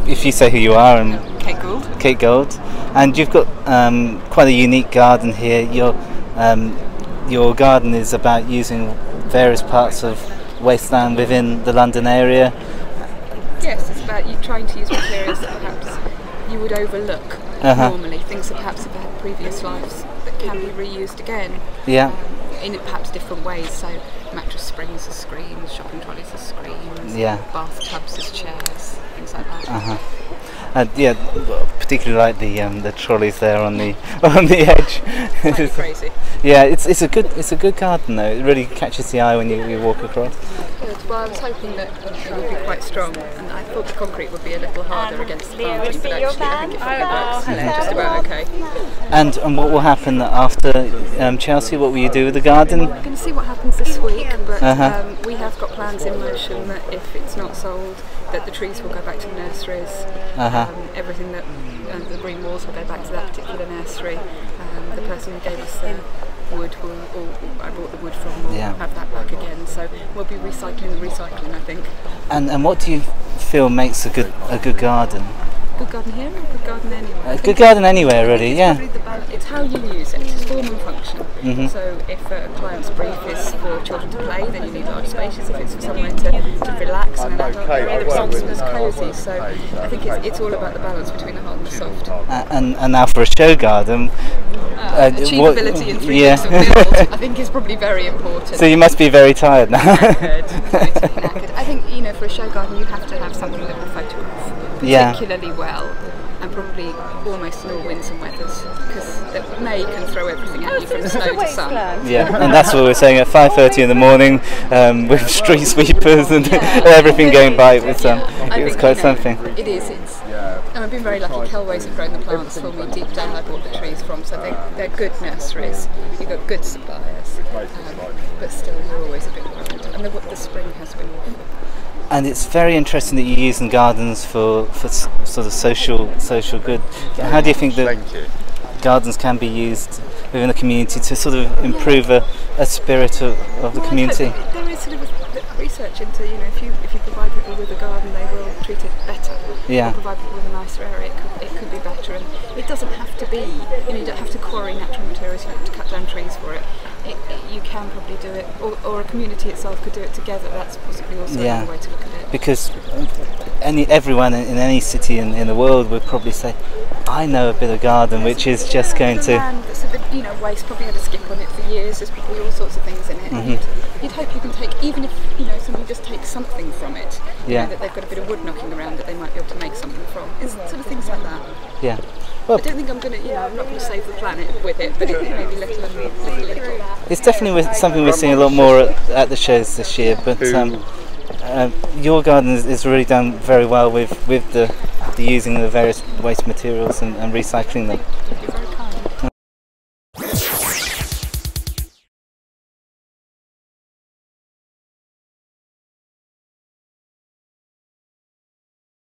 If you say who you are, and Kate Gould. Kate Gould, and you've got quite a unique garden here. Your garden is about using various parts of Wasteland within the London area. Yes, it's about you trying to use materials that perhaps you would overlook normally, things that perhaps have had previous lives that can be reused again. Yeah. In perhaps different ways. So mattress springs as screens, shopping trolleys as screens, bathtubs as chairs, things like that. Yeah, particularly like the trolleys there on the edge. It's crazy. Yeah, it's a good garden though. It really catches the eye when you walk across. Good. Well, I was hoping that it would be quite strong, and I thought the concrete would be a little harder against the planting, but actually I think it probably works just about okay. And what will happen after Chelsea? What will you do with the garden? We're going to see what happens this week, but we have got plans in motion that if it's not sold, that the trees will go back to the nurseries. Everything that the green walls will go back to that particular nursery. The person who gave us the wood, I bought the wood from, will have that back again. So we'll be recycling the recycling, I think. And what do you feel makes a good garden? Good garden here or good garden anywhere? A good garden anywhere, really. Yeah. It's how you use it. It's form and function. So if a client's brief is for children to play, then you need large spaces. If it's for somewhere to relax and an adult area that sounds as cosy. So I think it's all about the balance between the hard and the soft. And now for a show garden. Achievability in 3 weeks of build, I think, is probably very important. So you must be very tired now. Knackered. I think, for a show garden you have to have something that will photograph particularly well, and probably almost in all winds and weathers, because May can throw everything at you from snow to sun. Yeah, and that's what we're saying at 5:30 in the morning with street sweepers and everything going by. It's quite something. It is. And I've been very lucky. Kelways have grown the plants for me deep down. I bought the trees from, so they're good nurseries. You've got good suppliers, but still you're always a bit worried. And the spring has been awful. And it's very interesting that you're using gardens for sort of social good. How do you think that gardens can be used within the community to sort of improve a spirit of the community? There is sort of research into, if you provide people with a garden, they will treat it better. Yeah. If you provide people with a nicer area, it could be better. And it doesn't have to be, you don't have to quarry natural materials, you don't have to cut down trees for it. You can probably do it, or a community itself could do it together. That's possibly also another way to look at it. Because everyone in any city in the world would probably say, I know a bit of garden which is just going to... land that's a bit, waste, probably had a skip on it for years. There's probably all sorts of things in it. You'd hope you can take, even if somebody just takes something from it, that they've got a bit of wood knocking around that they might be able to make something from. It's sort of things like that. Yeah. Well, I don't think I'm going to, I'm not going to save the planet with it, but maybe little and little. It's definitely something we're seeing a lot more at the shows this year. But your garden is really done very well with the using the various waste materials and recycling them.